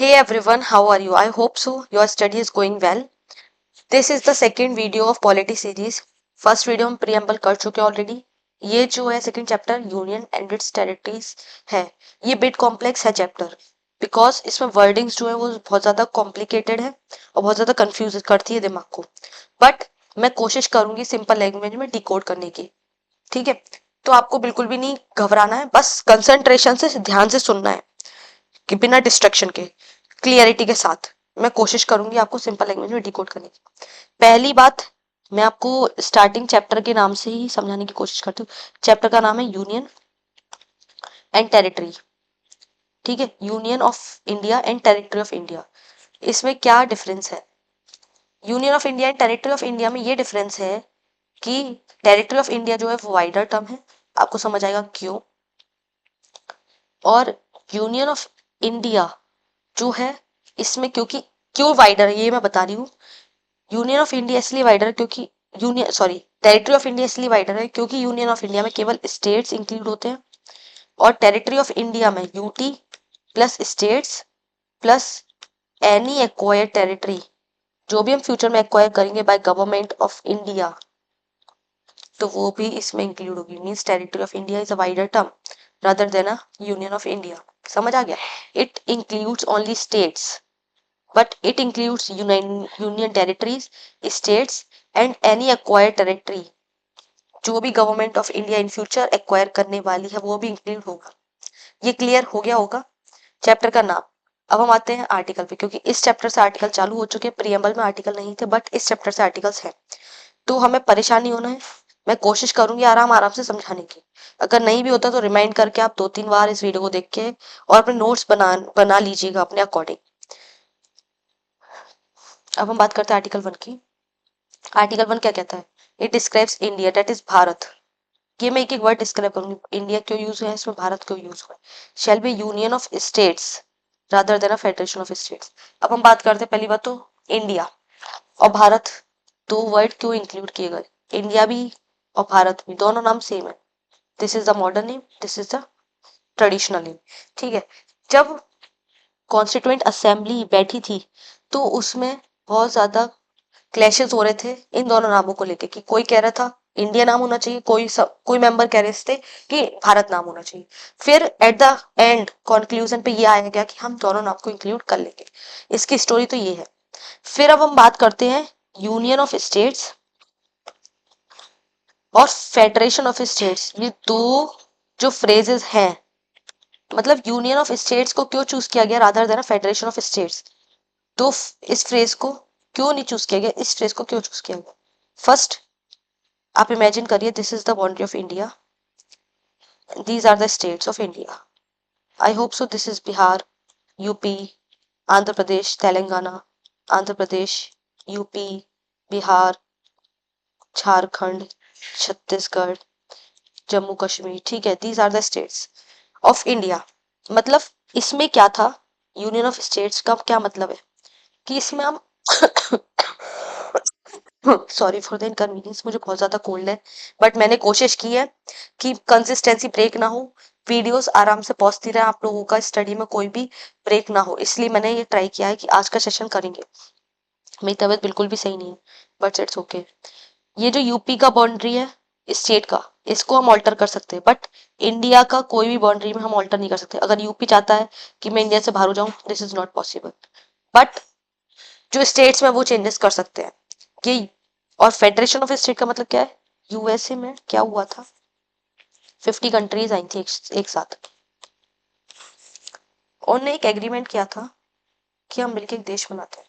Hey everyone, how are you? I hope so. Your study is going well. This is the second video of polity series. First video हम preamble कर चुके हैं already. ये जो है second chapter union and it's territories है. ये bit complex है चैप्टर बिकॉज इसमें वर्डिंग्स जो है वो बहुत ज़्यादा कॉम्प्लिकेटेड है और बहुत ज़्यादा कंफ्यूज करती है दिमाग को. बट मैं कोशिश करूंगी सिंपल लैंग्वेज में डिकोड करने की. ठीक है, तो आपको बिल्कुल भी नहीं घबराना है, बस कंसंट्रेशन से ध्यान से सुनना है कि बिना डिस्ट्रक्शन के, क्लियरिटी के साथ. मैं कोशिश करूंगी आपको सिंपल लैंग्वेज में डिकोड करने की. पहली बात, मैं आपको स्टार्टिंग चैप्टर के नाम से ही समझाने की कोशिश करती हूँ. चैप्टर का नाम है यूनियन एंड टेरिटरी. ठीक है, union of India and territory of India. इसमें क्या डिफरेंस है? Union of India and territory of India में ये डिफरेंस है कि टेरिटरी ऑफ इंडिया जो है वो वाइडर टर्म है, आपको समझ आएगा क्यों. और यूनियन ऑफ इंडिया जो है, इसमें क्योंकि क्यों वाइडर है ये मैं बता रही हूँ. यूनियन ऑफ इंडिया इसलिए वाइडर है क्योंकि टेरिटरी ऑफ इंडिया इसलिए वाइडर है क्योंकि यूनियन ऑफ इंडिया में केवल स्टेट्स इंक्लूड होते हैं और टेरिटरी ऑफ इंडिया में UT plus states plus any acquired territory जो भी हम फ्यूचर में एक्वायर करेंगे बाय गवर्नमेंट ऑफ इंडिया, तो वो भी इसमें इंक्लूड होगी. Means territory of India is a wider term rather than a union of India. समझ आ गया? It includes only states, but it includes union territories, states and any acquired territory. जो भी government of India in future acquire करने वाली है वो भी include होगा. ये क्लियर हो गया होगा चैप्टर का नाम. अब हम आते हैं आर्टिकल पे, क्योंकि इस चैप्टर से आर्टिकल चालू हो चुके हैं. प्रीएम्बल में आर्टिकल नहीं थे बट इस चैप्टर से आर्टिकल्स हैं, तो हमें परेशान नहीं होना है. मैं कोशिश करूंगी आराम आराम से समझाने की. अगर नहीं भी होता तो रिमाइंड करके आप 2-3 बार इस वीडियो को देख के और अपने नोट्स बना लीजिएगा अपने अकॉर्डिंग. अब हम बात करते हैं आर्टिकल 1 की. आर्टिकल 1 क्या कहता है? It describes India, that is Bharat. ये मैं एक एक वर्ड डिस्क्राइब करूंगी. इंडिया क्यों यूज है इसमें, भारत क्यों यूज हुआ है. Shall be union of states rather than a federation of states. अब हम बात करते हैं पहली बात तो इंडिया और भारत, दो वर्ड क्यों इंक्लूड किए गए. इंडिया भी और भारत भी दोनों नाम सेम है. This is the modern name, this is the traditional name. ठीक है, जब कॉन्स्टिट्यूएंट असेंबली बैठी थी तो उसमें बहुत ज्यादा क्लैशेस हो रहे थे इन दोनों नामों को लेके, कि कोई कह रहा था इंडिया नाम होना चाहिए, कोई मेंबर कह रहे थे कि भारत नाम होना चाहिए. फिर एट द एंड कंक्लूजन पे ये आया गया कि हम दोनों नाम को इंक्लूड कर लेंगे. इसकी स्टोरी तो ये है. फिर अब हम बात करते हैं यूनियन ऑफ स्टेट्स और फेडरेशन ऑफ स्टेट्स. ये दो जो फ्रेजेस हैं, मतलब यूनियन ऑफ स्टेट्स को क्यों चूज किया गया rather than federation of states, तो इस फ्रेज को क्यों नहीं चूज किया गया, इस फ्रेज को क्यों चूज किया गया. फर्स्ट आप इमेजिन करिए, this is the boundary of India, these are the states of India. I hope so this is Bihar, UP, Andhra Pradesh, Telangana, Andhra Pradesh, UP, Bihar, Jharkhand, Chhattisgarh, Jammu Kashmir. ठीक है, these are the states of India. मतलब इसमें क्या था, यूनियन ऑफ स्टेट्स का क्या मतलब है कि इसमें हम सॉरी फॉर द इनकन्वीनियंस, मुझे बहुत ज्यादा कोल्ड है बट मैंने कोशिश की है कि कंसिस्टेंसी ब्रेक ना हो, वीडियोस आराम से पहुंचती रहे, आप लोगों का स्टडी में कोई भी ब्रेक ना हो, इसलिए मैंने ये ट्राई किया है कि आज का सेशन करेंगे. मेरी तबीयत बिल्कुल भी सही नहीं है बट इट्स ओके. ये जो यूपी का बाउंड्री है स्टेट का, इसको हम ऑल्टर कर सकते हैं बट इंडिया का कोई भी बाउंड्री में हम ऑल्टर नहीं कर सकते. अगर यूपी चाहता है कि मैं इंडिया से बाहर हो जाऊं, this is not possible. But जो स्टेट्स में वो चेंजेस कर सकते हैं कि. और फेडरेशन ऑफ स्टेट का मतलब क्या है, यूएसए में क्या हुआ था, 50 कंट्रीज आई थी एक साथ. उन्होंने एक एग्रीमेंट किया था कि हम मिलकर एक देश बनाते हैं,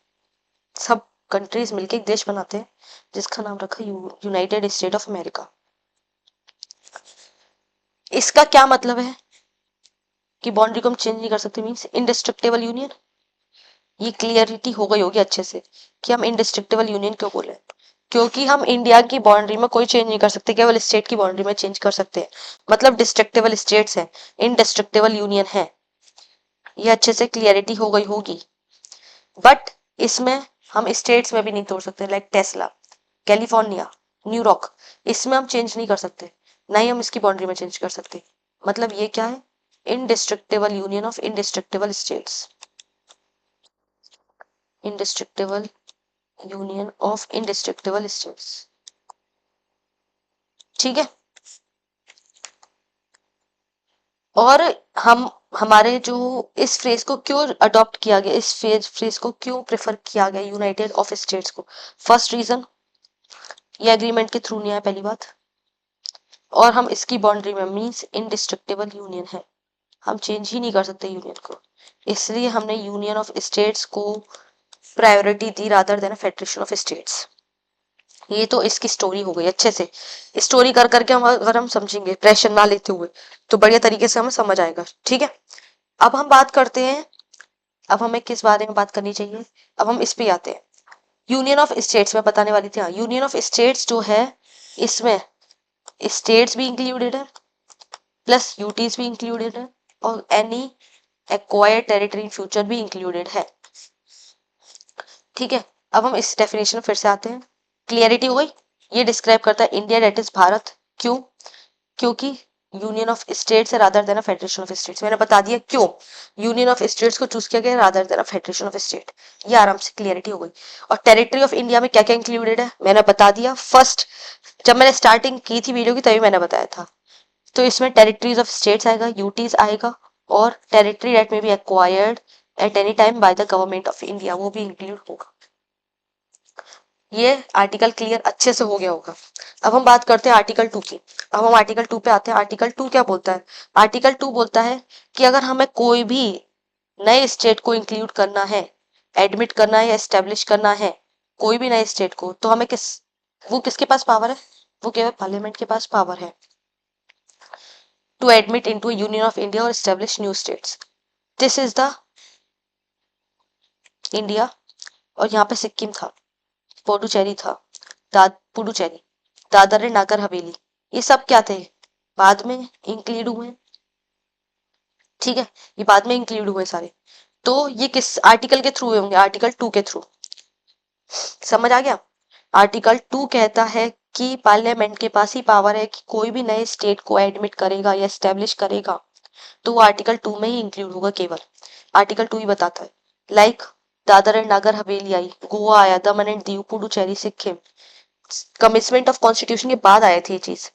सब कंट्रीज मिलकर एक देश बनाते हैं जिसका नाम रखा यूनाइटेड स्टेट ऑफ अमेरिका. इसका क्या मतलब है कि बाउंड्री को हम चेंज नहीं कर सकते, मीन्स इंडिस्ट्रक्टेबल यूनियन. ये क्लियरिटी हो गई होगी अच्छे से कि हम इंडिस्ट्रक्टेबल यूनियन क्यों बोले, क्योंकि हम इंडिया की बाउंड्री में कोई चेंज नहीं कर सकते, केवल स्टेट की बाउंड्री में चेंज कर सकते हैं. मतलब डिस्ट्रक्टेबल स्टेट्स हैं, इंडिस्ट्रक्टेबल यूनियन है. ये अच्छे से क्लियरिटी हो गई होगी. बट इसमें हम स्टेट्स में भी नहीं तोड़ सकते, लाइक टेस्ला, कैलिफोर्निया, न्यूयॉर्क, इसमें हम चेंज नहीं कर सकते, ना ही हम इसकी बाउंड्री में चेंज कर सकते. मतलब ये क्या है, indestructible union of indestructible states. Indestructible union of indestructible states. ठीक है। और हम हमारे जो इस फ्रेज को क्यों अडॉप्ट किया गया, इस फ्रेज को क्यों प्रेफर किया गया यूनाइटेड ऑफ स्टेट्स को? फर्स्ट रीजन, ये एग्रीमेंट के थ्रू नहीं आया, पहली बात। और हम इसकी बाउंड्री में मींस इंडिस्ट्रक्टिबल यूनियन है, हम चेंज ही नहीं कर सकते यूनियन को, इसलिए हमने यूनियन ऑफ स्टेट्स को priority the rather than federation of states. ये तो इसकी स्टोरी हो गई। अच्छे से स्टोरी कर करके हम अगर हम समझेंगे प्रेशर ना लेते हुए तो बढ़िया तरीके से हमें समझ आएगा। ठीक है, अब हम बात करते हैं, अब हमें किस बारे में बात करनी चाहिए, अब हम इस पे आते हैं। यूनियन ऑफ स्टेट्स में बताने वाली थी, हाँ यूनियन ऑफ स्टेट्स जो है इसमें स्टेट्स भी इंक्लूडेड है प्लस यूटीज भी इंक्लूडेड है और any acquired territory in future भी इंक्लूडेड है। ठीक है, अब हम इस डेफिनेशन में फिर से आते हैं। क्लियरिटी हो गई। ये डिस्क्राइब करता है इंडिया डेट इज भारत। क्यों? क्योंकि यूनियन ऑफ स्टेट्स है rather than federation of states. मैंने बता दिया क्यों यूनियन ऑफ स्टेट्स को चूज किया गया rather than federation of state. ये आराम से क्लियरिटी हो गई। और टेरिटरी ऑफ इंडिया में क्या क्या इंक्लूडेड है मैंने बता दिया। फर्स्ट जब मैंने स्टार्टिंग की थी वीडियो की तभी मैंने बताया था। तो इसमें टेरिटरीज ऑफ स्टेट्स आएगा, यूटीज आएगा और टेरिटरी डेट में भी acquired at any time by the government of India वो भी इंक्लूड होगा। ये आर्टिकल क्लियर अच्छे से हो गया होगा। अब हम बात करते हैं आर्टिकल 2 की। अब हम आर्टिकल 2 पे आते हैं। आर्टिकल 2 क्या बोलता है? आर्टिकल 2 बोलता है कि अगर हमें कोई भी नए स्टेट को इंक्लूड करना है, एडमिट करना है या एस्टेब्लिश करना है कोई भी नए स्टेट को, तो हमें वो किसके पास पावर है? वो केवल पार्लियामेंट के पास पावर है to admit into union of India और establish new states. This is the India. और यहाँ पे सिक्किम था, पुडुचेरी था, पुडुचेरी, दादर एंड नागर हवेली, ये सब क्या थे? बाद में इंक्लूड हुए। ठीक है, ये बाद में इंक्लूड हुए सारे। तो ये किस आर्टिकल के थ्रू होंगे? आर्टिकल 2 के थ्रू। समझ आ गया? आर्टिकल 2 कहता है कि पार्लियामेंट के पास ही पावर है कि कोई भी नए स्टेट को एडमिट करेगा या एस्टेब्लिश करेगा तो वो आर्टिकल 2 में ही इंक्लूड होगा केवल। आर्टिकल 2 ही बताता है। लाइक दादर एंड नागर हवेली आई, गोवा आया, दमन and Diu, Puducherry, Sikkim. Commitment of constitution के बाद आए थे ये चीज,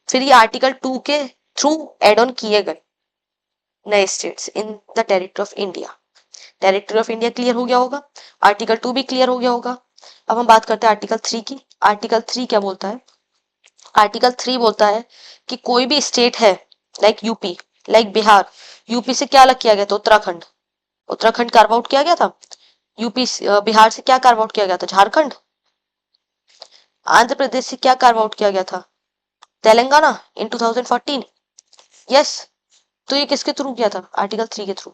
फिर ये आर्टिकल 2 के थ्रू एड ऑन किए गए नए states in the territory of India. Territory of India clear हो गया होगा, आर्टिकल 2 भी क्लियर हो गया होगा। अब हम बात करते हैं आर्टिकल 3 की। आर्टिकल 3 क्या बोलता है? आर्टिकल 3 बोलता है कि कोई भी स्टेट है like UP, like Bihar, UP से क्या अलग किया गया था? उत्तराखंड, उत्तराखंड कार्व आउट किया गया था। यूपी बिहार से क्या कार्व आउट किया गया था? झारखंड। आंध्र प्रदेश से क्या कार्व आउट किया गया था? तेलंगाना इन 2014। यस, तो ये किसके थ्रू किया था? आर्टिकल 3 के थ्रू।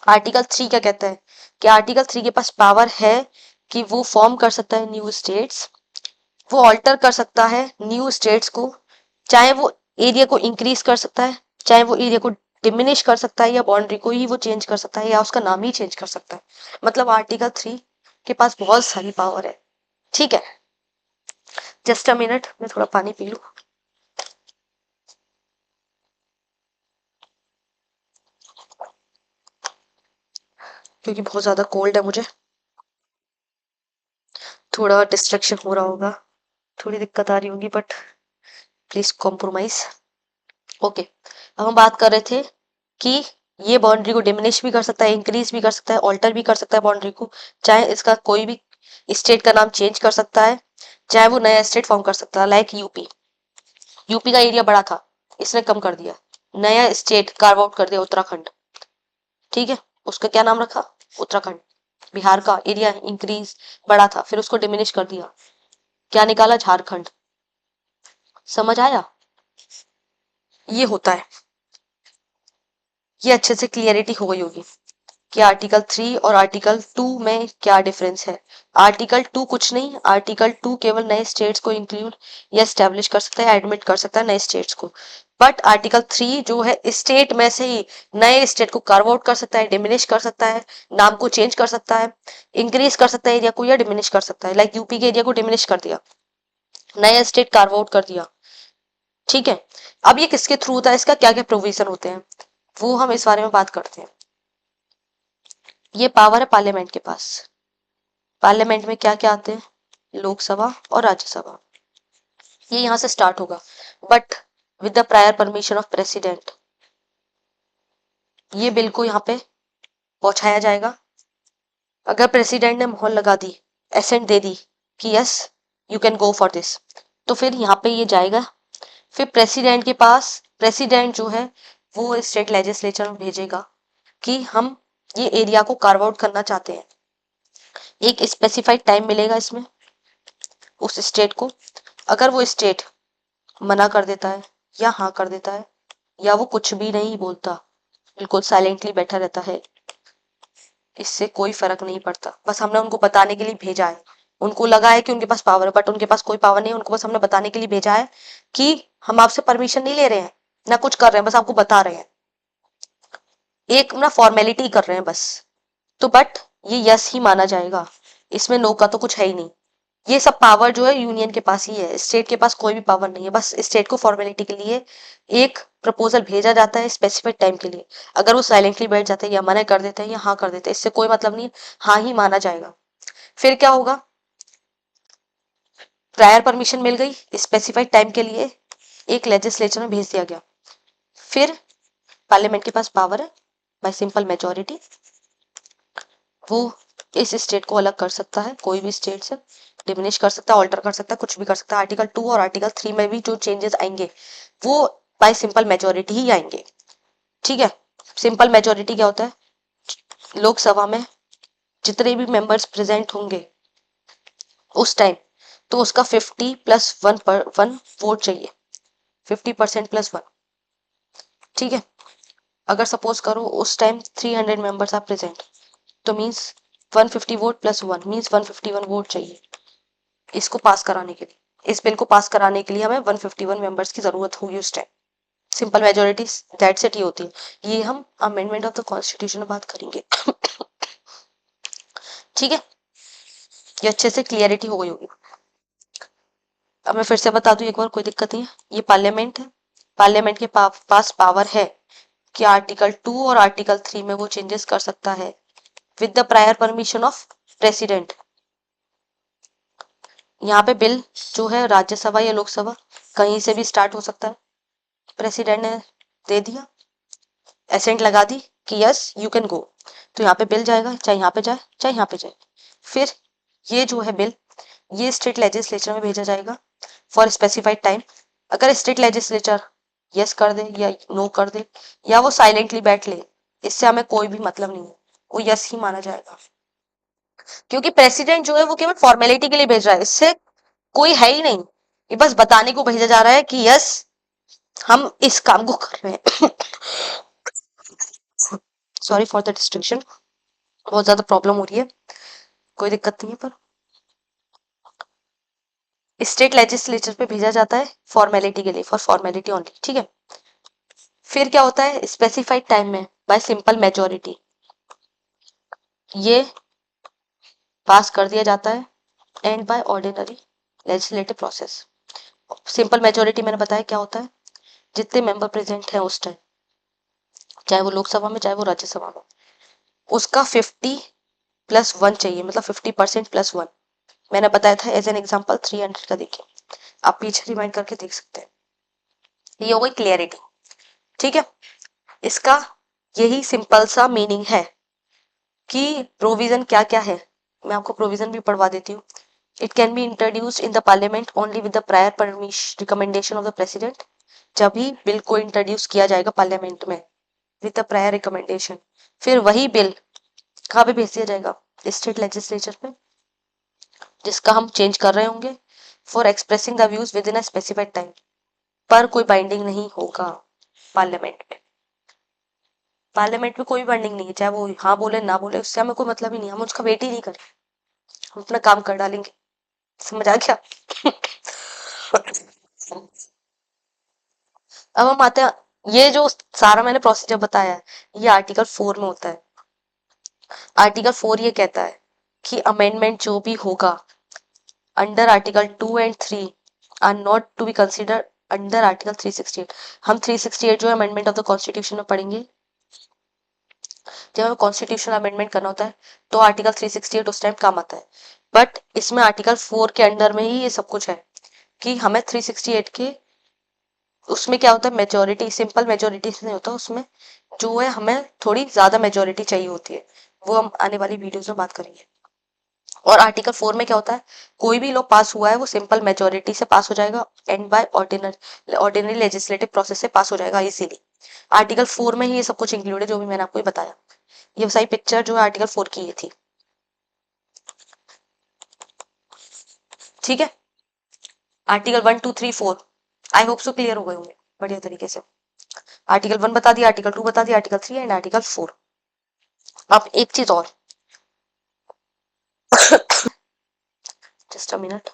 आर्टिकल 3 क्या कहता है कि आर्टिकल 3 के पास पावर है कि वो फॉर्म कर सकता है न्यू स्टेट्स, वो ऑल्टर कर सकता है न्यू स्टेट्स को, चाहे वो एरिया को इंक्रीज कर सकता है, चाहे वो एरिया को डिमिनिश कर सकता है, या बाउंड्री को ही वो चेंज कर सकता है, या उसका नाम ही चेंज कर सकता है। मतलब आर्टिकल 3 के पास बहुत सारी पावर है। ठीक है, जस्ट अ मिनट, मैं थोड़ा पानी पी लूं। क्योंकि बहुत ज्यादा कोल्ड है मुझे, थोड़ा डिस्ट्रक्शन हो रहा होगा, थोड़ी दिक्कत आ रही होगी, बट प्लीज कॉम्प्रोमाइज। ओके, अब हम बात कर रहे थे कि ये बाउंड्री को डिमिनिश भी कर सकता है, इंक्रीज भी कर सकता है, ऑल्टर भी कर सकता है बाउंड्री को, चाहे इसका कोई भी स्टेट का नाम चेंज कर सकता है, चाहे वो नया स्टेट फॉर्म कर सकता है। लाइक यूपी, यूपी का एरिया बड़ा था, इसने कम कर दिया, नया स्टेट कार्व आउट कर दिया उत्तराखंड। ठीक है, उसका क्या नाम रखा? उत्तराखंड। बिहार का एरिया इंक्रीज बड़ा था, फिर उसको डिमिनिश कर दिया, क्या निकाला? झारखंड। समझ आया? ये होता है, ये अच्छे से क्लियरिटी हो गई होगी कि आर्टिकल 3 और आर्टिकल 2 में क्या डिफरेंस है। आर्टिकल 2 कुछ नहीं, आर्टिकल 2 केवल नए स्टेट्स को इंक्लूड या एस्टेब्लिश कर सकता है, एडमिट कर सकता है नए स्टेट्स को। बट आर्टिकल 3 जो है स्टेट में से ही नए स्टेट को कार्व आउट कर सकता है, डिमिनिश कर सकता है, नाम को चेंज कर सकता है, इंक्रीज कर सकता है एरिया को, या डिमिनिश कर सकता है। लाइक यूपी के एरिया को डिमिनिश कर दिया, नया स्टेट कार्व आउट कर दिया। ठीक है, अब ये किसके थ्रू होता है, इसका क्या क्या प्रोविजन होते हैं वो हम इस बारे में बात करते हैं। ये पावर है पार्लियामेंट के पास। पार्लियामेंट में क्या क्या आते हैं, लोकसभा और राज्यसभा, ये यहाँ से स्टार्ट होगा, but with the prior permission of president. ये बिल को यहाँ पे पहुंचाया जाएगा। अगर प्रेसिडेंट ने मोहर लगा दी, एसेंट दे दी कि yes you can go for this, तो फिर यहाँ पे ये जाएगा। फिर प्रेसिडेंट के पास, प्रेसिडेंट जो है वो स्टेट लेजिस्लेचर में भेजेगा कि हम ये एरिया को कार्व आउट करना चाहते हैं। एक स्पेसिफाइड टाइम मिलेगा इसमें उस स्टेट को। अगर वो स्टेट मना कर देता है या हाँ कर देता है, या वो कुछ भी नहीं बोलता, बिल्कुल साइलेंटली बैठा रहता है, इससे कोई फर्क नहीं पड़ता। बस हमने उनको बताने के लिए भेजा है, उनको लगा है कि उनके पास पावर है, बट उनके पास कोई पावर नहीं है। उनको बस हमने बताने के लिए भेजा है कि हम आपसे परमिशन नहीं ले रहे हैं, ना कुछ कर रहे हैं, बस आपको बता रहे हैं, एक ना फॉर्मेलिटी कर रहे हैं बस। तो बट ये यस ही माना जाएगा, इसमें नो का तो कुछ है ही नहीं। ये सब पावर जो है यूनियन के पास ही है, स्टेट के पास कोई भी पावर नहीं है। बस स्टेट को फॉर्मेलिटी के लिए एक प्रपोजल भेजा जाता है स्पेसिफिक टाइम के लिए। अगर वो साइलेंटली बैठ जाते हैं या मना कर देते हैं या हाँ कर देते हैं, इससे कोई मतलब नहीं, हाँ ही माना जाएगा। फिर क्या होगा, प्रायर परमिशन मिल गई, स्पेसिफाइड टाइम के लिए एक लेजिस्लेचर में भेज दिया गया। फिर पार्लियामेंट के पास पावर है, बाय सिंपल मेजोरिटी वो इस स्टेट को अलग कर सकता है, कोई भी स्टेट से डिमिनिश कर सकता है, ऑल्टर कर सकता है, कुछ भी कर सकता है। आर्टिकल 2 और आर्टिकल 3 में भी जो चेंजेस आएंगे वो बाय सिंपल मेजोरिटी ही आएंगे। ठीक है, सिंपल मेजोरिटी क्या होता है, लोकसभा में जितने भी मेंबर्स प्रेजेंट होंगे उस टाइम, तो उसका 50+1 वोट चाहिए, 50% +1। ठीक है, अगर सपोज करो उस टाइम 300 मेंबर्स आर प्रेजेंट, तो मीन्स 150 वोट +1 मीन्स 151 वोट चाहिए इसको पास कराने के लिए। इस बिल को पास कराने के लिए हमें 151 मेंबर्स की जरूरत होगी उस time. Simple majority that's it ही होती है। ये हम अमेंडमेंट ऑफ द कॉन्स्टिट्यूशन में बात करेंगे। ठीक है, ये अच्छे से क्लियरिटी हो गई होगी। अब मैं फिर से बता दूं एक बार, कोई दिक्कत नहीं है। ये पार्लियामेंट है, पार्लियामेंट के पास पावर है कि आर्टिकल 2 और आर्टिकल 3 में वो चेंजेस कर सकता है with the prior permission of president. यहाँ पे बिल जो है राज्यसभा या लोकसभा कहीं से भी स्टार्ट हो सकता है। प्रेसिडेंट ने दे दिया, एसेंट लगा दी कि यस यू कैन गो, तो यहाँ पे बिल जाएगा, चाहे यहाँ पे जाए चाहे यहाँ पे जाए। फिर ये जो है बिल, ये स्टेट लेजिस्लेचर में भेजा जाएगा फॉर स्पेसिफाइड टाइम। अगर स्टेट लेजिस्लेचर यस कर दे या नो कर दे या वो साइलेंटली बैठ ले, इससे हमें कोई भी मतलब नहीं है, वो यस ही माना जाएगा। क्योंकि प्रेसिडेंट जो है वो केवल फॉर्मेलिटी के लिए भेज रहा है, इससे कोई है ही नहीं, ये बस बताने को भेजा जा रहा है कि यस हम इस काम को कर रहे हैं। सॉरी फॉर द डिस्ट्रक्शन, बहुत ज्यादा प्रॉब्लम हो रही है, कोई दिक्कत नहीं है। पर स्टेट लेजिस्लेचर पे भेजा जाता है फॉर्मेलिटी के लिए, फॉर फॉर्मेलिटी ओनली। ठीक है, फिर क्या होता है, स्पेसिफाइड टाइम में बाय सिंपल मेजोरिटी ये पास कर दिया जाता है and by ordinary legislative process. Simple majority मैंने बताया क्या होता है, जितने मेंबर प्रेजेंट हैं उस टाइम, चाहे वो लोकसभा में चाहे वो राज्यसभा में, उसका 50+1 चाहिए, मतलब 50% +1। मैंने बताया था एज एन एग्जाम्पल 300 का, देखिए आप पीछे रिमाइंड करके देख सकते हैं। ये हो गई क्लियरिटी। ठीक है, इसका यही सिंपल सा मीनिंग है कि प्रोविजन क्या क्या है। मैं आपको प्रोविजन भी पढ़वा देती हूँ। It can be introduced in the parliament only with the prior permission recommendation of the president. जब ही बिल को इंट्रोड्यूस किया जाएगा पार्लियामेंट में विद द प्रायर रिकमेंडेशन, फिर वही बिल कहाँ पे भेज दिया जाएगा, स्टेट लेजिस्लेचर पे, जिसका हम चेंज कर रहे होंगे, for expressing the views with in a specified time. पर कोई बाइंडिंग नहीं होगा पार्लियामेंट में। पार्लियामेंट में कोई बाइंडिंग नहीं है, चाहे वो हाँ बोले ना बोले, उससे हमें कोई मतलब ही नहीं, हम उसका वेट ही नहीं करें, हम अपना काम कर डालेंगे। समझ आ गया? अब हम आते हैं, ये जो सारा मैंने प्रोसीजर बताया है ये आर्टिकल 4 में होता है। आर्टिकल 4 ये कहता है कि अमेंडमेंट जो भी होगा under article 2 and 3 are not to be consider under article 368। हम 368 जो है अमेंडमेंट ऑफ द कॉन्स्टिट्यूशन में पढ़ेंगे, जब हमें कॉन्स्टिट्यूशनल अमेंडमेंट करना होता है तो आर्टिकल 368 उस टाइम काम आता है। बट इसमें आर्टिकल 4 के अंडर में ही ये सब कुछ है कि हमें 368 के उसमें क्या होता है, मेजोरिटी, सिंपल मेजोरिटी से नहीं होता, उसमें जो है हमें थोड़ी ज्यादा मेजोरिटी चाहिए होती है। वो हम आने वाली वीडियोस में बात करेंगे। और आर्टिकल 4 में क्या होता है, कोई भी लॉ पास हुआ है वो सिंपल मेजोरिटी से पास हो जाएगा and by ordinary legislative process से पास हो जाएगा इजीली। आर्टिकल 4 में ही ये सब कुछ इंक्लूड है जो भी मैंने आपको ये बताया। ये सारी पिक्चर जो है आर्टिकल 4 की ये थी। ठीक है, आर्टिकल 1 2 3 4 आई होप सो क्लियर हो गए होंगे बढ़िया तरीके से। आर्टिकल 1 बता दिया, आर्टिकल 2 बता दिया, आर्टिकल 3 एंड आर्टिकल 4। अब एक चीज और, जस्ट अ मिनट।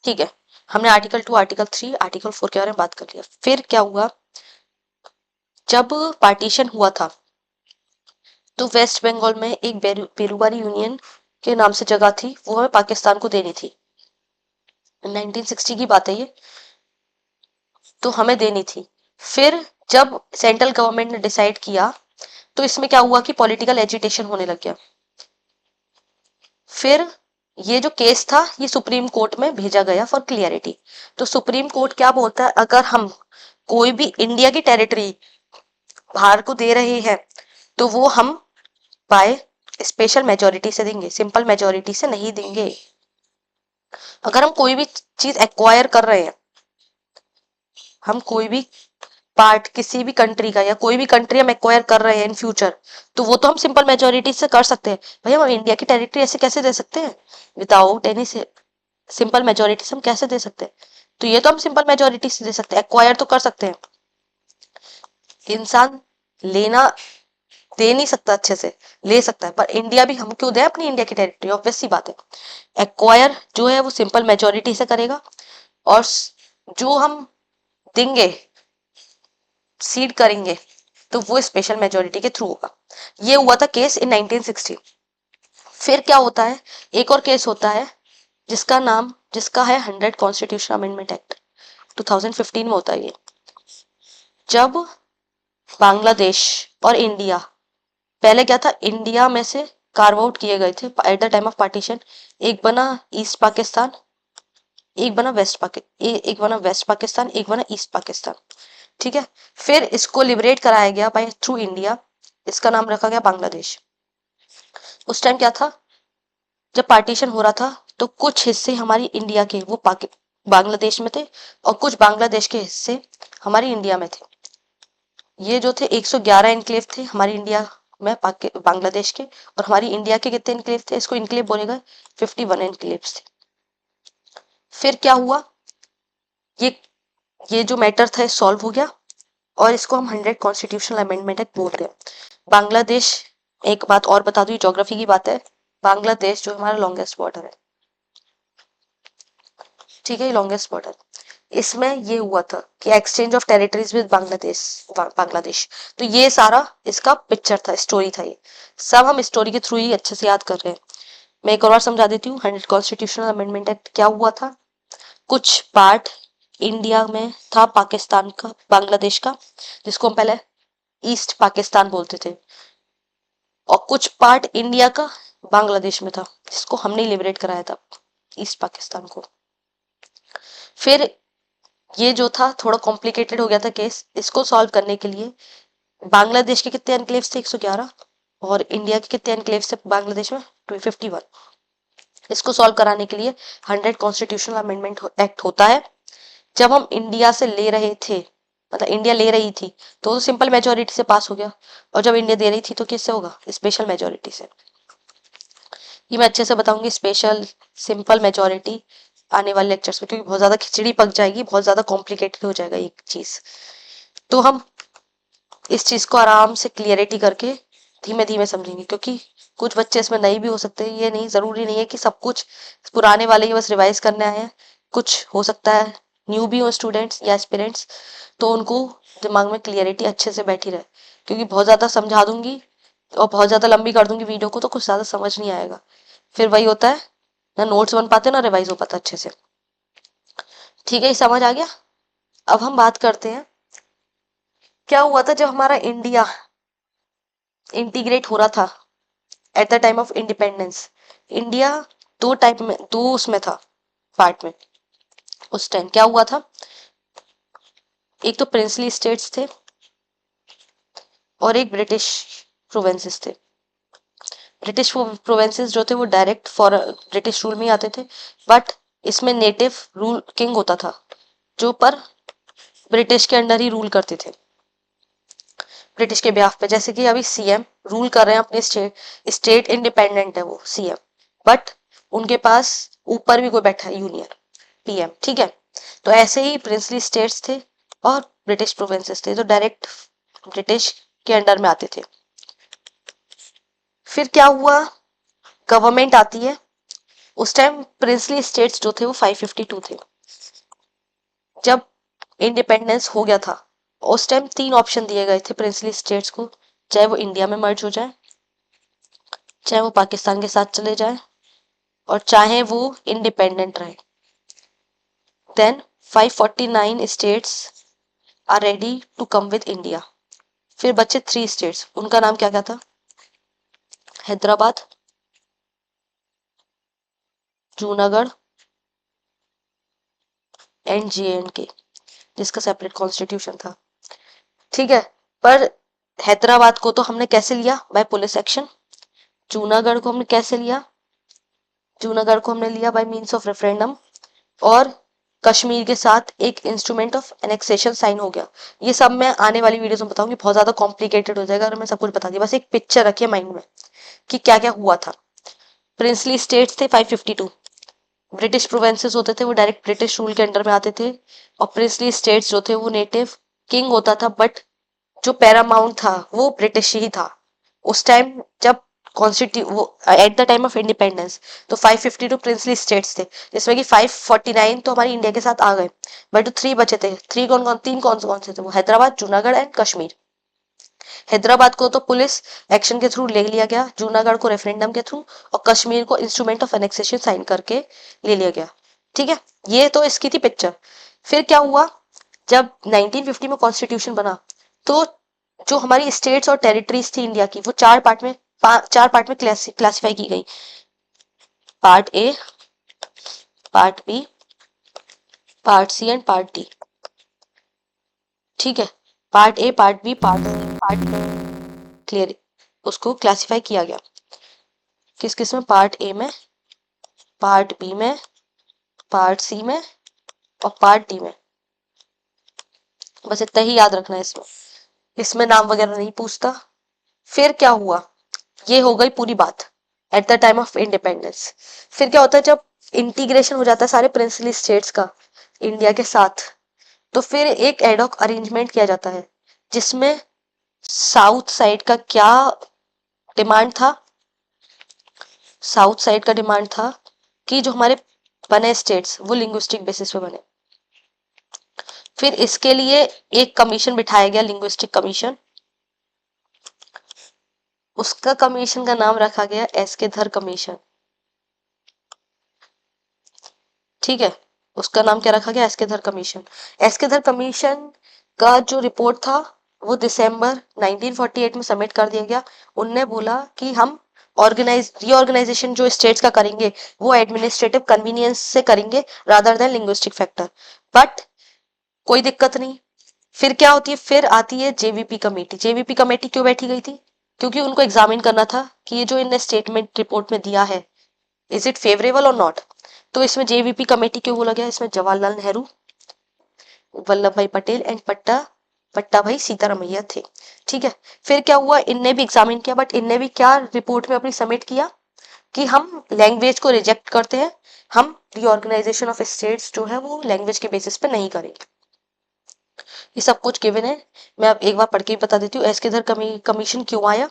ठीक है, हमने आर्टिकल 2, आर्टिकल 3, आर्टिकल 4 के बारे में बात कर लिया। फिर क्या हुआ, जब पार्टीशन हुआ था तो वेस्ट बंगाल में एक बेरुबारी यूनियन के नाम से जगह थी, वो हमें पाकिस्तान को देनी थी। 1960 की बात है ये, तो हमें देनी थी। फिर जब सेंट्रल गवर्नमेंट ने डिसाइड किया तो इसमें क्या हुआ कि पॉलिटिकल एजिटेशन होने लग गया। फिर ये जो केस था ये सुप्रीम कोर्ट में भेजा गया फॉर क्लियरिटी। तो सुप्रीम कोर्ट क्या बोलता है, अगर हम कोई भी इंडिया की टेरिटरी बाहर को दे रहे हैं तो वो हम बाय स्पेशल मेजोरिटी से देंगे, सिंपल मेजोरिटी से नहीं देंगे। अगर हम कोई भी चीज एक्वायर कर रहे हैं, हम कोई भी पार्ट किसी भी कंट्री का या कोई भी कंट्री हम एक्वायर कर रहे हैं इन फ्यूचर, तो वो तो हम सिंपल मेजोरिटी से कर सकते हैं। भैया हम इंडिया की टेरिटरी ऐसे कैसे दे सकते हैं विदाउट एनी सिंपल मेजोरिटी से, हम कैसे दे सकते हैं? तो ये तो हम सिंपल मेजोरिटी से दे सकते हैं, एक्वायर तो कर सकते हैं। इंसान लेना दे नहीं सकता, अच्छे से ले सकता है, पर इंडिया भी हम क्यों दे अपनी इंडिया की टेरिटरी, ऑब्वियस सी बात है। एक्वायर जो है वो सिंपल मेजोरिटी से करेगा और जो हम देंगे, सीड करेंगे, तो वो स्पेशल मेजोरिटी के थ्रू होगा। ये हुआ था केस इन 1960। फिर क्या होता है, एक और केस होता है जिसका है 100 कॉन्स्टिट्यूशन अमेंडमेंट एक्ट, 2015 में होता है ये। जब बांग्लादेश और इंडिया, पहले क्या था, इंडिया में से कार्व आउट किए गए थे at the time of partition. एक बना ईस्ट पाकिस्तान, एक बना वेस्ट पाकिस्तान, एक बना ईस्ट पाकिस्तान। ठीक है, फिर इसको लिबरेट कराया गया बाय थ्रू इंडिया, इसका नाम रखा गया बांग्लादेश। उस टाइम क्या था, जब पार्टीशन हो रहा था तो कुछ हिस्से हमारी इंडिया के वो बांग्लादेश में थे और कुछ बांग्लादेश के हिस्से हमारी इंडिया में थे। ये जो थे 111 इनक्लेव थे हमारी इंडिया में बांग्लादेश के, और हमारी इंडिया के कितने इनक्लेव थे, इसको इनक्लेव बोलेगा, 51 इनक्लेव थे। फिर क्या हुआ, ये ये जो मैटर था सॉल्व हो गया और इसको हम 100 कॉन्स्टिट्यूशनल अमेंडमेंट एक्ट बोल रहे हैं। बांग्लादेश, एक बात और बता दूं, ज्योग्राफी की बात है, बांग्लादेश जो हमारा लॉन्गेस्ट बॉर्डर है, ठीक है, लॉन्गेस्ट बॉर्डर, इसमें ये हुआ था कि exchange of territories with Bangladesh. तो ये सारा इसका पिक्चर था, स्टोरी था, ये सब हम स्टोरी के थ्रू ही अच्छे से याद कर रहे हैं। मैं एक और बार समझा देती हूँ, 100 कॉन्स्टिट्यूशनल अमेंडमेंट एक्ट क्या हुआ था, कुछ पार्ट इंडिया में था पाकिस्तान का, बांग्लादेश का, जिसको हम पहले ईस्ट पाकिस्तान बोलते थे, और कुछ पार्ट इंडिया का बांग्लादेश में था जिसको हमने लिबरेट कराया था, ईस्ट पाकिस्तान को। फिर ये जो था थोड़ा कॉम्प्लिकेटेड हो गया था केस, इसको सॉल्व करने के लिए बांग्लादेश के कितने एनक्लेव थे, 111, और इंडिया के कितने एनक्लेव थे बांग्लादेश में, 251। इसको सॉल्व कराने के लिए 100 कॉन्स्टिट्यूशनल अमेंडमेंट एक्ट होता है। जब हम इंडिया से ले रहे थे, मतलब इंडिया ले रही थी, तो सिंपल मेजोरिटी से पास हो गया, और जब इंडिया दे रही थी तो किससे होगा, स्पेशल मेजोरिटी से। ये मैं अच्छे से बताऊंगी, स्पेशल सिंपल मेजोरिटी, आने वाले लेक्चर्स में, क्योंकि बहुत ज्यादा खिचड़ी पक जाएगी, बहुत ज्यादा कॉम्प्लिकेटेड हो जाएगा एक चीज। तो हम इस चीज को आराम से क्लियरिटी करके धीमे धीमे समझेंगे, क्योंकि कुछ बच्चे इसमें नए भी हो सकते हैं, ये नहीं जरूरी नहीं है कि सब कुछ पुराने वाले ही बस रिवाइज करने आए हैं। कुछ हो सकता है न्यू भी हो स्टूडेंट्स या एस्पिरेंट्स, तो उनको दिमाग में क्लियरिटी अच्छे से बैठी रहे, क्योंकि बहुत ज्यादा समझा दूंगी और बहुत ज्यादा लंबी कर दूंगी वीडियो को तो कुछ ज्यादा समझ नहीं आएगा। फिर वही होता है, ना नोट्स बन पाते ना रिवाइज हो पाता अच्छे से। ठीक है, ये समझ आ गया। अब हम बात करते हैं क्या हुआ था जब हमारा इंडिया इंटीग्रेट हो रहा था at the time of independence. India दो टाइप में, दो उसमें था, पार्ट में। उस टाइम क्या हुआ था, एक तो प्रिंसली स्टेट्स थे और एक ब्रिटिश प्रोविंसेस थे। ब्रिटिश प्रोविंसेस जो थे वो डायरेक्ट फॉर ब्रिटिश रूल में ही आते थे, बट इसमें नेटिव रूल किंग होता था जो पर ब्रिटिश के अंडर ही रूल करते थे, ब्रिटिश के ब्याह पे। जैसे कि अभी सीएम रूल कर रहे हैं अपने स्टेट, स्टेट इंडिपेंडेंट है वो सीएम, बट उनके पास ऊपर भी कोई बैठा है, यूनियन, पीएम, ठीक है। तो ऐसे ही प्रिंसली स्टेट्स थे और ब्रिटिश प्रोविंसेस थे जो डायरेक्ट ब्रिटिश के अंडर में आते थे। फिर क्या हुआ, गवर्नमेंट आती है। उस टाइम प्रिंसली स्टेट्स जो थे वो 552 थे। जब इंडिपेंडेंस हो गया था उस टाइम 3 ऑप्शन दिए गए थे प्रिंसली स्टेट्स को, चाहे वो इंडिया में मर्ज हो जाए, चाहे वो पाकिस्तान के साथ चले जाए, और चाहे वो इंडिपेंडेंट रहे। Then 549 states are ready to come with India. फिर बचे 3 स्टेट्स, उनका नाम क्या क्या था, हैदराबाद, जूनागढ़ एंड JNK, जिसका सेपरेट कॉन्स्टिट्यूशन था, ठीक है। पर हैदराबाद को तो हमने कैसे लिया, बाय पुलिस एक्शन। जूनागढ़ को हमने कैसे लिया, जूनागढ़ को हमने लिया बाय मींस ऑफ रेफरेंडम। और कश्मीर के साथ एक इंस्ट्रूमेंट ऑफ एनेक्सेशन साइन हो गया। ये सब मैं आने वाली वीडियोस में बताऊंगी, बहुत ज्यादा कॉम्प्लिकेटेड हो जाएगा अगर मैं सब कुछ बता दिया। बस एक पिक्चर रखिए माइंड में कि क्या क्या हुआ था। प्रिंसली स्टेट्स थे 552, ब्रिटिश प्रोविंसेस होते थे वो डायरेक्ट ब्रिटिश रूल के अंडर में आते थे, और प्रिंसली स्टेट्स जो थे वो नेटिव किंग होता था, बट जो पैरामाउंट था वो ब्रिटिश ही था उस टाइम। जब कॉन्स्टिट्यू वो at the time of independence, तो 552 प्रिंसली स्टेट्स थे, जिसमें कि 549 तो हमारी इंडिया के साथ आ गए, बट जो 3 बचे थे, 3 कौन कौन, 3 कौन से थे, वो हैदराबाद, जूनागढ़ एंड कश्मीर। हैदराबाद को तो पुलिस एक्शन के थ्रू ले लिया गया, जूनागढ़ को रेफरेंडम के थ्रू, और कश्मीर को इंस्ट्रूमेंट ऑफ एनेक्सेशन साइन करके ले लिया गया, ठीक है। ये तो इसकी थी पिक्चर। फिर क्या हुआ, जब 1950 में कॉन्स्टिट्यूशन बना, तो जो हमारी स्टेट्स और टेरिटरीज थी इंडिया की, वो 4 पार्ट में, 4 पार्ट में क्लासिफाई की गई। Part A, part B, part C and part D, ठीक है। Part A, part B, part C, part D, clear, उसको क्लासिफाई किया गया किस किस में, पार्ट ए में, पार्ट बी में, पार्ट सी में और पार्ट डी में। बस इतना ही याद रखना है, इसमें इसमें नाम वगैरह नहीं पूछता। फिर क्या हुआ, ये हो गई पूरी बात at the time of independence. फिर क्या होता है, जब इंटीग्रेशन हो जाता है सारे प्रिंसली स्टेट्स का इंडिया के साथ, तो फिर एक एडॉक अरेंजमेंट किया जाता है, जिसमें साउथ साइड का क्या डिमांड था, साउथ साइड का डिमांड था कि जो हमारे बने स्टेट्स वो लिंग्विस्टिक बेसिस पे बने। फिर इसके लिए एक कमीशन बिठाया गया, लिंग्विस्टिक कमीशन। उसका कमीशन का नाम रखा गया एसके धर कमीशन, ठीक है। उसका नाम क्या रखा गया, एसके धर कमीशन। एसके धर कमीशन का जो रिपोर्ट था वो दिसंबर 1948 में सबमिट कर दिया गया। उनने बोला कि हम रीऑर्गेनाइजेशन जो स्टेट्स का करेंगे वो एडमिनिस्ट्रेटिव कन्वीनियंस से करेंगे rather than linguistic factor, but कोई दिक्कत नहीं। फिर क्या होती है, फिर आती है जेवीपी कमेटी। जेवीपी कमेटी क्यों बैठी गई थी, क्योंकि उनको एग्जामिन करना था कि ये जो इनने स्टेटमेंट रिपोर्ट में दिया है, इज इट फेवरेबल और नॉट। तो इसमें जेवीपी कमेटी क्यों बोला गया, इसमें जवाहरलाल नेहरू, वल्लभ भाई पटेल एंड पट्टा भाई सीतारामैया थे, ठीक है। फिर क्या हुआ, इनने भी एग्जामिन किया, बट इनने भी क्या रिपोर्ट में अपनी सबमिट किया कि हम लैंग्वेज को रिजेक्ट करते हैं, हम रीऑर्गेनाइजेशन ऑफ स्टेट्स जो है वो लैंग्वेज के बेसिस पे नहीं करेंगे। ये सब कुछ गिवन है, मैं अब एक बार पढ़ के ही बता देती हूँ। एस्केदर कमीशन क्यों आया,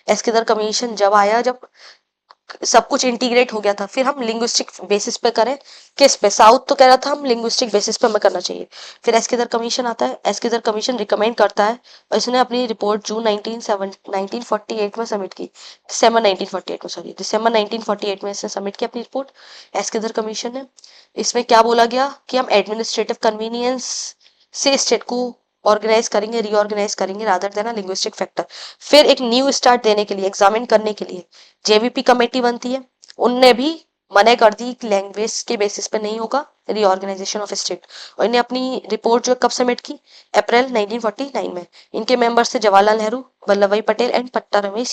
एस्केदर कमीशन जब आया जब सब कुछ इंटीग्रेट हो गया था, फिर हम लिंग्विस्टिक बेसिस पे करें, किस पे, साउथ तो कह रहा था हम लिंग्विस्टिक बेसिस पे हमें करना चाहिए। फिर एस्केदर कमीशन आता है, एस्केदर कमीशन रिकमेंड करता है, और इसने अपनी रिपोर्ट जून 1948 में सबमिट की, दिसंबर 1948 में, सॉरी दिसंबर 1948 में इसने सबमिट की अपनी रिपोर्ट एस्केदर कमीशन ने। इसमें क्या बोला गया कि हम एडमिनिस्ट्रेटिव कन्वीनियंस से स्टेट को ऑर्गेनाइज करेंगे, रीऑर्गेनाइज करेंगे रादर देन लिंग्विस्टिक फैक्टर। फिर एक न्यू स्टार्ट देने के लिए, एग्जामिन करने के लिए जेवीपी कमेटी बनती है। उनने भी मना कर दी कि लैंग्वेज के बेसिस पे नहीं होगा रीऑर्गेनाइजेशन ऑफ स्टेट। और इन्हें अपनी रिपोर्ट जो कब सबमिट की, अप्रैल 1949 में। इनके मेंबर्स थे जवाहरलाल नेहरू, वल्लभ भाई पटेल एंड पट्टाभाई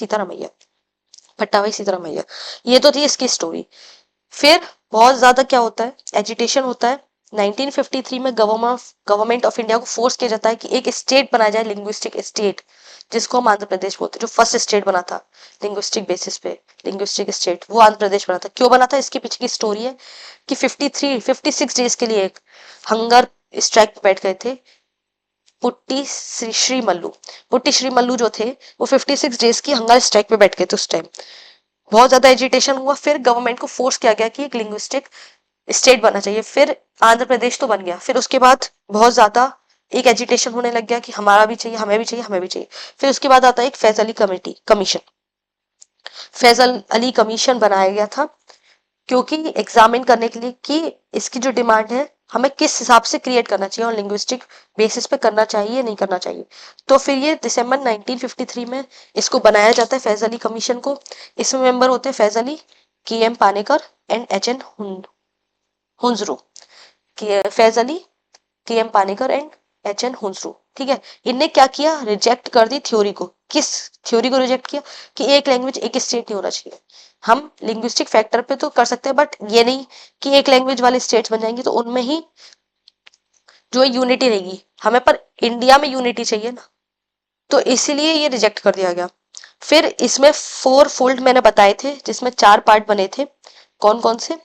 सीतारामैया। ये तो थी इसकी स्टोरी। फिर बहुत ज्यादा क्या होता है, एजिटेशन होता है। 1953 में गवर्नमेंट ऑफ इंडिया को फोर्स किया जाता है कि एक स्टेट बनाया जाए, लिंग्विस्टिक स्टेट, जिसको हम आंध्र प्रदेश बोलते हैं। जो फर्स्ट स्टेट बना था लिंग्विस्टिक बेसिस पे, लिंग्विस्टिक स्टेट, वो आंध्र प्रदेश बना था। क्यों बना था, इसके पीछे की स्टोरी है कि 56 डेज के लिए एक हंगर स्ट्राइक बैठ गए थे पुट्टी श्री मल्लू जो थे, वो 56 डेज की हंगर स्ट्राइक पे बैठ गए थे उस टाइम। बहुत ज्यादा एजिटेशन हुआ। फिर गवर्नमेंट को फोर्स किया गया कि एक लिंग्विस्टिक स्टेट बनना चाहिए। फिर आंध्र प्रदेश तो बन गया। फिर उसके बाद बहुत ज्यादा एक एजिटेशन होने लग गया कि हमारा भी चाहिए, हमें भी चाहिए, हमें भी चाहिए। फिर उसके बाद आता है एक फैजल अली कमीशन बनाया गया था, क्योंकि एग्जामिन करने के लिए कि इसकी जो डिमांड है हमें किस हिसाब से क्रिएट करना चाहिए और लिंग्विस्टिक बेसिस पे करना चाहिए नहीं करना चाहिए। तो फिर ये दिसंबर 1953 में इसको बनाया जाता है, फैज अली कमीशन को। इसमें मेंबर होते हैं Fazl Ali, K M Panikkar and H N Kunzru. Fazl Ali, K M Panikkar and H N Kunzru. ठीक है, इनने क्या किया, रिजेक्ट कर दी थ्योरी को। किस थ्योरी को रिजेक्ट किया, कि एक लैंग्वेज एक स्टेट नहीं होना चाहिए। हम लिंग्विस्टिक फैक्टर पे तो कर सकते हैं, बट ये नहीं कि एक लैंग्वेज वाले स्टेट्स बन जाएंगे तो उनमें ही जो यूनिटी रहेगी। हमें पर इंडिया में यूनिटी चाहिए ना, तो इसीलिए ये रिजेक्ट कर दिया गया। फिर इसमें 4 फोल्ड मैंने बताए थे, जिसमें 4 पार्ट बने थे। कौन कौन से,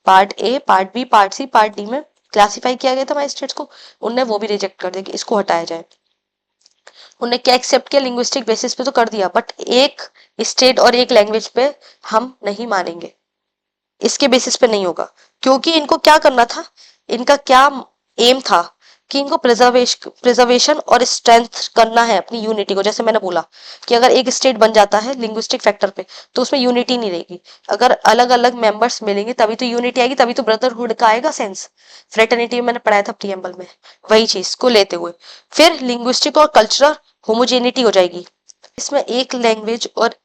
part A, part B, part C, part D में क्लासिफाई किया गया था मैजिस्ट्रेट्स को। उनने वो भी रिजेक्ट कर दिया कि इसको हटाया जाए। उनने क्या एक्सेप्ट किया, लिंग्विस्टिक बेसिस पे तो कर दिया, बट एक स्टेट और एक लैंग्वेज पे हम नहीं मानेंगे, इसके बेसिस पे नहीं होगा। क्योंकि इनको क्या करना था, इनका क्या एम था कि इनको प्रिजर्वेशन और स्ट्रेंथ करना है अपनी यूनिटी को। जैसे मैंने बोला कि अगर एक स्टेट बन जाता है लिंग्विस्टिक फैक्टर पे तो उसमें यूनिटी नहीं रहेगी। अगर अलग अलग मेंबर्स मिलेंगे तभी तो यूनिटी आएगी, तभी तो ब्रदरहुड का आएगा सेंस। फ्रेटर्निटी में मैंने पढ़ाया था प्रीएम्बल में, वही चीज को लेते हुए फिर लिंग्विस्टिक और कल्चरल होमोजेनिटी हो जाएगी। इसमें एक लैंग्वेज और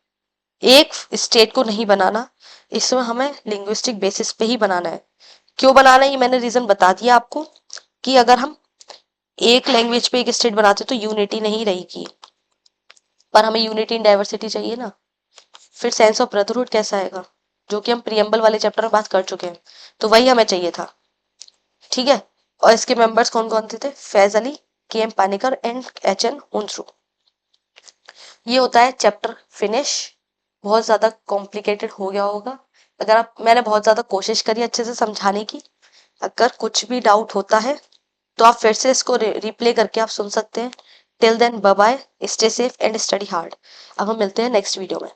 एक स्टेट को नहीं बनाना, इसमें हमें लिंग्विस्टिक बेसिस पे ही बनाना है। क्यों बनाना है ये मैंने रीजन बता दिया आपको, कि अगर हम एक लैंग्वेज पे एक स्टेट बनाते तो यूनिटी नहीं रहेगी, पर हमें यूनिटी इन डाइवर्सिटी चाहिए ना। फिर सेंस ऑफ ब्रदरहुड कैसा आएगा, जो कि हम प्रीएम्बल वाले चैप्टर में बात कर चुके हैं, तो वही हमें चाहिए था। ठीक है, और इसके मेंबर्स कौन कौन थे, Faiz Ali, K M Panikkar and H N हुंसरू। ये होता है चैप्टर फिनिश। बहुत ज्यादा कॉम्प्लिकेटेड हो गया होगा, अगर आप, मैंने बहुत ज्यादा कोशिश करी अच्छे से समझाने की। अगर कुछ भी डाउट होता है तो आप फिर से इसको रिप्ले करके आप सुन सकते हैं। Till then bye bye, stay safe and study hard. अब हम मिलते हैं नेक्स्ट वीडियो में।